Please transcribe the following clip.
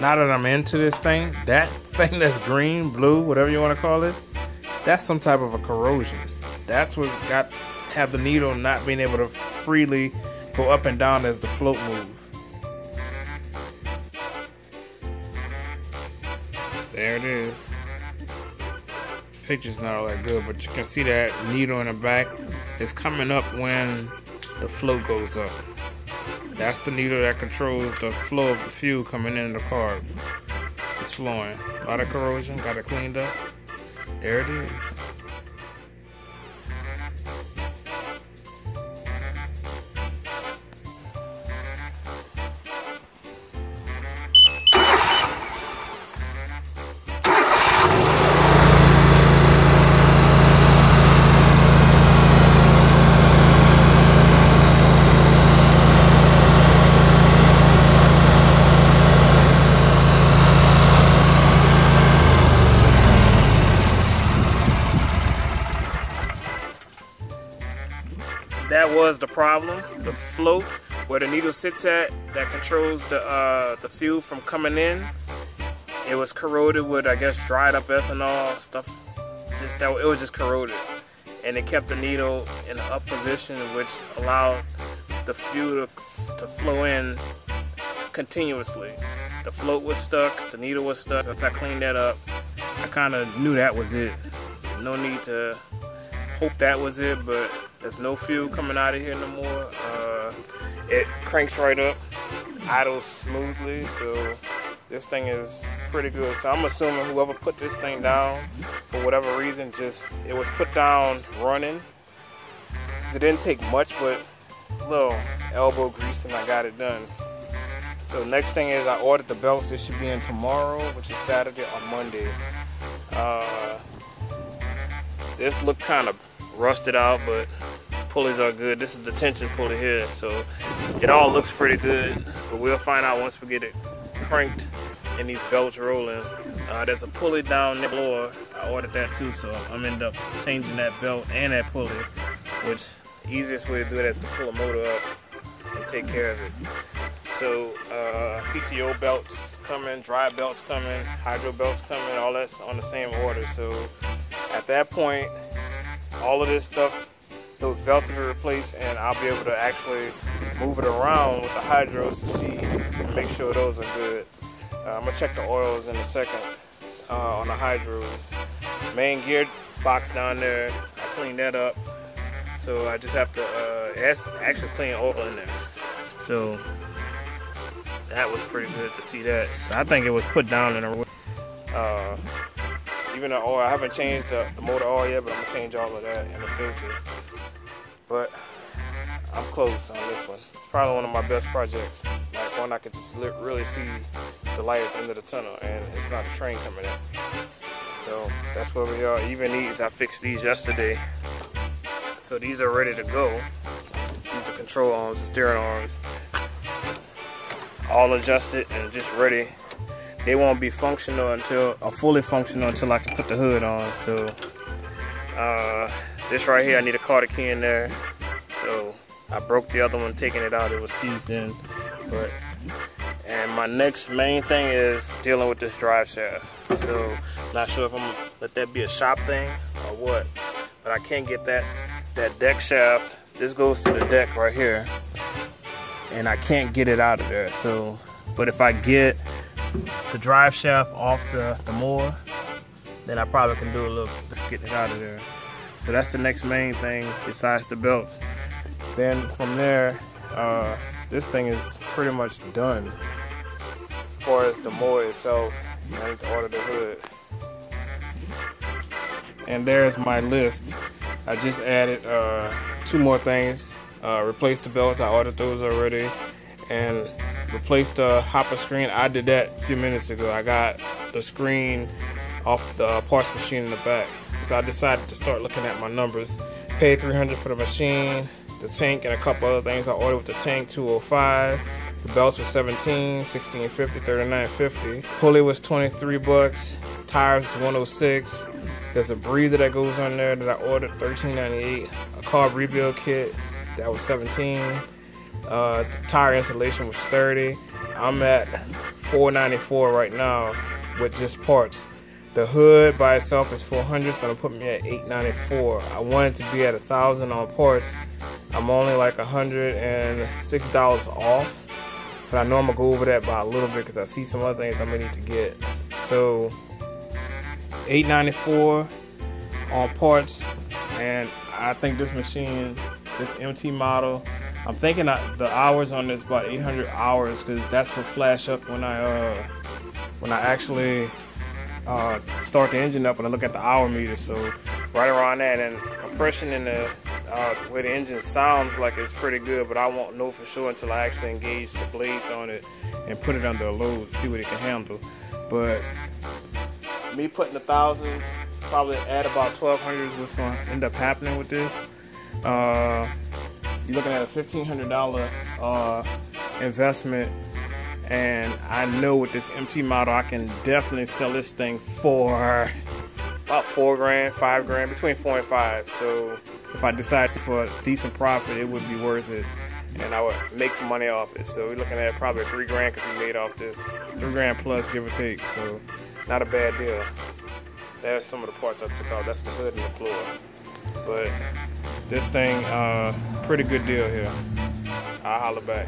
now that I'm into this thing, that thing that's green, blue, whatever you want to call it, that's some type of a corrosion. That's what's have the needle not being able to freely go up and down as the float move. There it is. Picture's not all that good, but you can see that needle in the back is coming up when the float goes up. That's the needle that controls the flow of the fuel coming into the carb. It's flowing. A lot of corrosion, got it cleaned up. There it is. That was the problem. The float where the needle sits at that controls the fuel from coming in. It was corroded with, I guess, dried up ethanol stuff. It was just corroded, and it kept the needle in an up position, which allowed the fuel to flow in continuously. The float was stuck, the needle was stuck. Once I cleaned that up, I kind of knew that was it. No need to hope that was it, but there's no fuel coming out of here no more. It cranks right up, idles smoothly, so this thing is pretty good. So I'm assuming whoever put this thing down, for whatever reason, it was put down running. It didn't take much, but a little elbow grease and I got it done. So next thing is I ordered the belts. This should be in tomorrow, which is Saturday or Monday. This looked kind of rusted out, but pulleys are good. This is the tension pulley here, so it all looks pretty good, but we'll find out once we get it cranked and these belts rolling. There's a pulley down the floor. I ordered that too, so I'm end up changing that belt and that pulley, which easiest way to do it is to pull the motor up and take care of it. So PCO belts coming, dry belts coming, hydro belts coming, all that's on the same order. So at that point, all of this stuff, those belts will be replaced, and I'll be able to actually move it around with the hydros to see and make sure those are good. I'm gonna check the oils in a second on the hydros. Main gear box down there, I cleaned that up. So I just have to actually clean oil in there. So that was pretty good to see that. So I think it was put down in a even the oil, I haven't changed the motor oil yet, but I'm gonna change all of that and the filter. But I'm close on this one. It's probably one of my best projects. Like one I could just really see the light at the end of the tunnel, and it's not a train coming in. So that's where we are. Even these, I fixed these yesterday. So these are ready to go. These are the control arms, the steering arms. All adjusted and just ready. They won't be functional fully functional until I can put the hood on. So this right here, I need a Carter key in there. So I broke the other one taking it out. It was seized in. And my next main thing is dealing with this drive shaft. So not sure if I'm gonna let that be a shop thing or what. But I can't get that deck shaft. This goes to the deck right here, and I can't get it out of there. So, but if I get the drive shaft off the mower, then I probably can do a little getting it out of there. So that's the next main thing besides the belts. Then from there, this thing is pretty much done. As far as the mower itself, I need to order the hood. And there's my list. I just added 2 more things. Replaced the belts, I ordered those already. And replaced the hopper screen. I did that a few minutes ago. I got the screen off the parts machine in the back. So I decided to start looking at my numbers. Paid $300 for the machine, the tank, and a couple other things. I ordered with the tank $205. The belts were $17, $16.50, $39.50. Pulley was $23. Tires was $106. There's a breather that goes on there that I ordered, $13.98. A carb rebuild kit, that was $17. The tire insulation was $30. I'm at $494 right now with just parts. The hood by itself is $400, so gonna put me at $894. I wanted to be at $1,000 on parts. I'm only like $106 off, but I know I'm gonna go over that by a little bit because I see some other things I may need to get. So $894 on parts, and I think this machine, this MT model, I'm thinking the hours on this about 800 hours, because that's what flash up when I actually start the engine up and I look at the hour meter. So right around that, and the compression in the where the engine sounds like it's pretty good, but I won't know for sure until I actually engage the blades on it and put it under a load, see what it can handle. But me putting 1,000, probably add about 1,200 is what's going to end up happening with this. You're looking at a $1,500 investment, and I know with this MT model I can definitely sell this thing for about $4 grand, $5 grand, between 4 and 5. So if I decide for a decent profit, it would be worth it, and I would make the money off it. So we're looking at probably 3 grand could be made off this, 3 grand plus, give or take. So not a bad deal. There's some of the parts I took out. That's the hood and the floor. But this thing, pretty good deal here. I'll holler back.